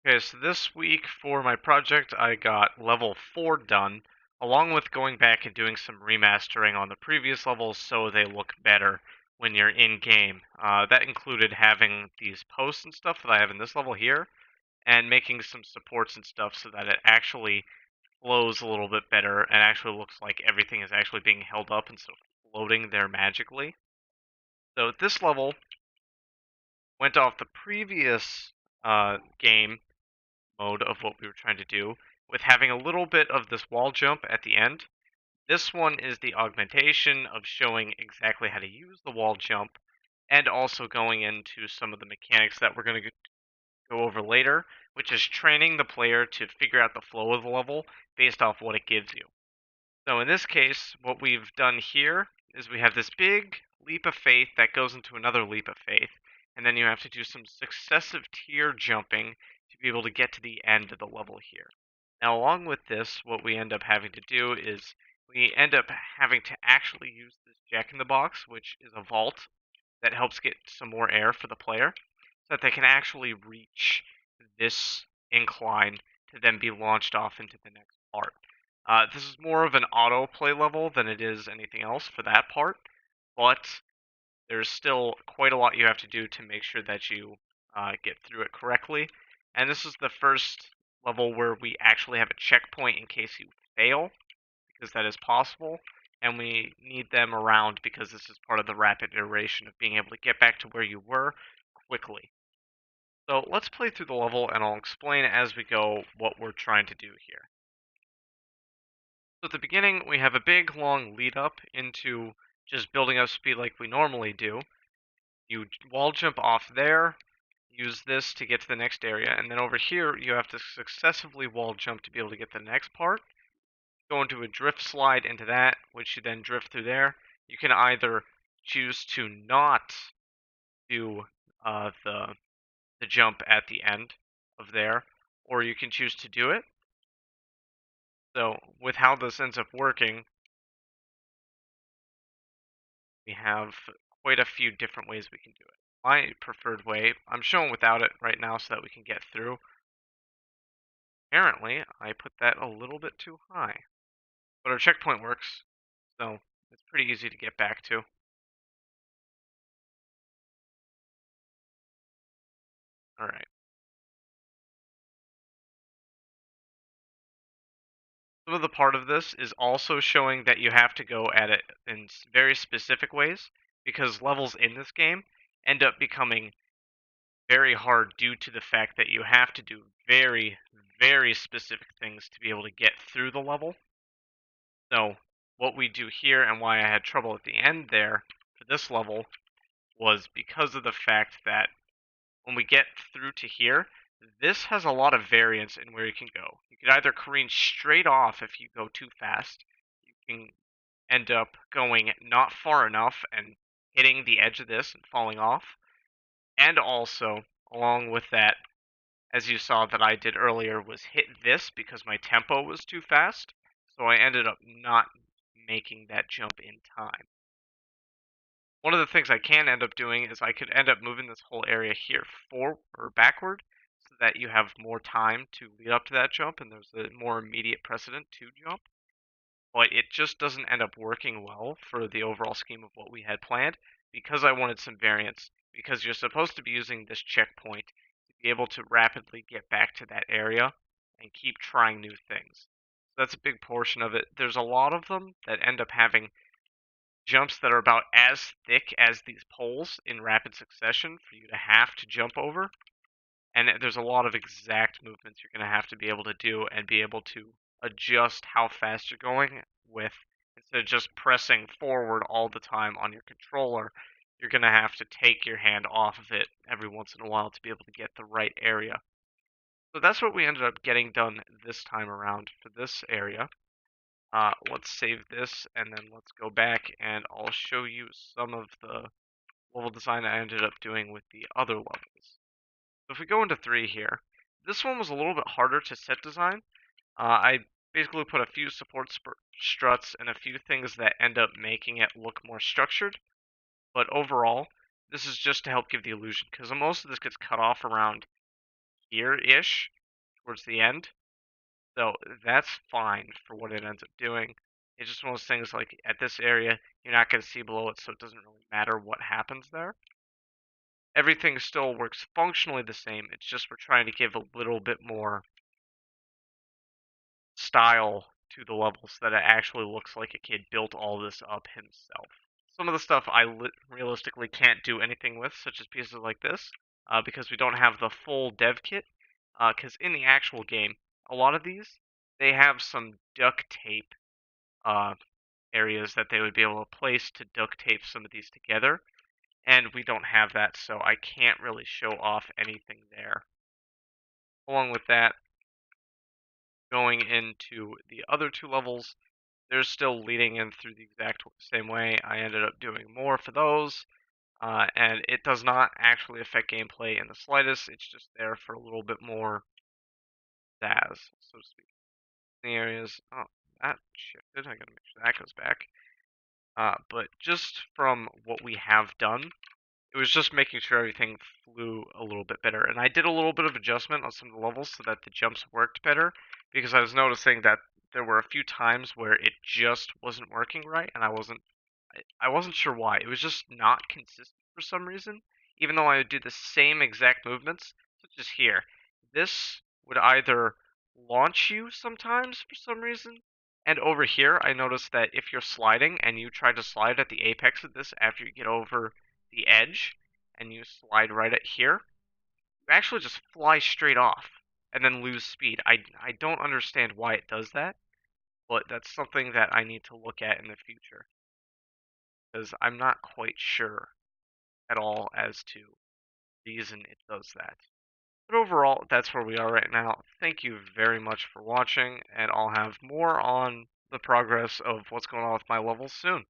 Okay, so this week for my project, I got level 4 done, along with going back and doing some remastering on the previous levels so they look better when you're in game. That included having these posts and stuff that I have in this level here, and making some supports and stuff so that it actually flows a little bit better and actually looks like everything is actually being held up instead of floating there magically. So this level went off the previous game mode of what we were trying to do, with having a little bit of this wall jump at the end. This one is the augmentation of showing exactly how to use the wall jump, and also going into some of the mechanics that we're going to go over later, which is training the player to figure out the flow of the level based off what it gives you. So in this case, what we've done here is we have this big leap of faith that goes into another leap of faith, and then you have to do some successive tier jumping to be able to get to the end of the level here. Now, along with this, what we end up having to do is we end up having to actually use this Jack in the Box, which is a vault that helps get some more air for the player, so that they can actually reach this incline to then be launched off into the next part. This is more of an auto play level than it is anything else for that part, but there's still quite a lot you have to do to make sure that you get through it correctly. And this is the first level where we actually have a checkpoint in case you fail, because that is possible, and we need them around because this is part of the rapid iteration of being able to get back to where you were quickly. So let's play through the level and I'll explain as we go what we're trying to do here. So at the beginning, we have a big long lead up into just building up speed like we normally do. You wall jump off there, use this to get to the next area, and then over here you have to successively wall jump to be able to get to the next part. Go into a drift slide into that, which you then drift through there. You can either choose to not do the jump at the end of there, or you can choose to do it. So with how this ends up working, we have quite a few different ways we can do it. My preferred way, I'm showing without it right now so that we can get through. Apparently, I put that a little bit too high. But our checkpoint works, so it's pretty easy to get back to. Alright. Some of the part of this is also showing that you have to go at it in very specific ways, because levels in this game end up becoming very hard due to the fact that you have to do very, very specific things to be able to get through the level. So what we do here and why I had trouble at the end there for this level was because of the fact that when we get through to here, this has a lot of variance in where you can go. You could either careen straight off if you go too fast. You can end up going not far enough and hitting the edge of this and falling off. And also, along with that, as you saw that I did earlier, was hit this because my tempo was too fast. So I ended up not making that jump in time. One of the things I can end up doing is I could end up moving this whole area here forward or backward so that you have more time to lead up to that jump and there's a more immediate precedent to jump. But it just doesn't end up working well for the overall scheme of what we had planned because I wanted some variance, because you're supposed to be using this checkpoint to be able to rapidly get back to that area and keep trying new things. So that's a big portion of it. There's a lot of them that end up having jumps that are about as thick as these poles in rapid succession for you to have to jump over. And there's a lot of exact movements you're going to have to be able to do and be able to adjust how fast you're going with. Instead of just pressing forward all the time on your controller, you're going to have to take your hand off of it every once in a while to be able to get the right area. So that's what we ended up getting done this time around for this area. Let's save this and then let's go back and I'll show you some of the level design I ended up doing with the other levels. So if we go into 3 here, this one was a little bit harder to set design. I basically put a few support struts and a few things that end up making it look more structured. But overall, this is just to help give the illusion, because most of this gets cut off around here-ish towards the end. So that's fine for what it ends up doing. It's just one of those things like at this area, you're not going to see below it, so it doesn't really matter what happens there. Everything still works functionally the same. It's just we're trying to give a little bit more style to the level so that it actually looks like a kid built all this up himself. Some of the stuff I realistically can't do anything with, such as pieces like this, because we don't have the full dev kit. Because in the actual game, a lot of these, they have some duct tape uh, areas that they would be able to place to duct tape some of these together, and we don't have that, so I can't really show off anything there. Along with that, going into the other two levels, they're still leading in through the exact same way. I ended up doing more for those, and it does not actually affect gameplay in the slightest. It's just there for a little bit more zazz, so to speak. The areas, oh, that shifted. I gotta make sure that goes back. But just from what we have done, it was just making sure everything flew a little bit better. And I did a little bit of adjustment on some of the levels so that the jumps worked better, because I was noticing that there were a few times where it just wasn't working right, and I wasn't sure why. It was just not consistent for some reason, even though I would do the same exact movements, such as here. This would either launch you sometimes for some reason, and over here I noticed that if you're sliding and you try to slide at the apex of this after you get over the edge, and you slide right at here, you actually just fly straight off and then lose speed. I don't understand why it does that, but that's something that I need to look at in the future, because I'm not quite sure at all as to the reason it does that. But overall, that's where we are right now. Thank you very much for watching, and I'll have more on the progress of what's going on with my levels soon.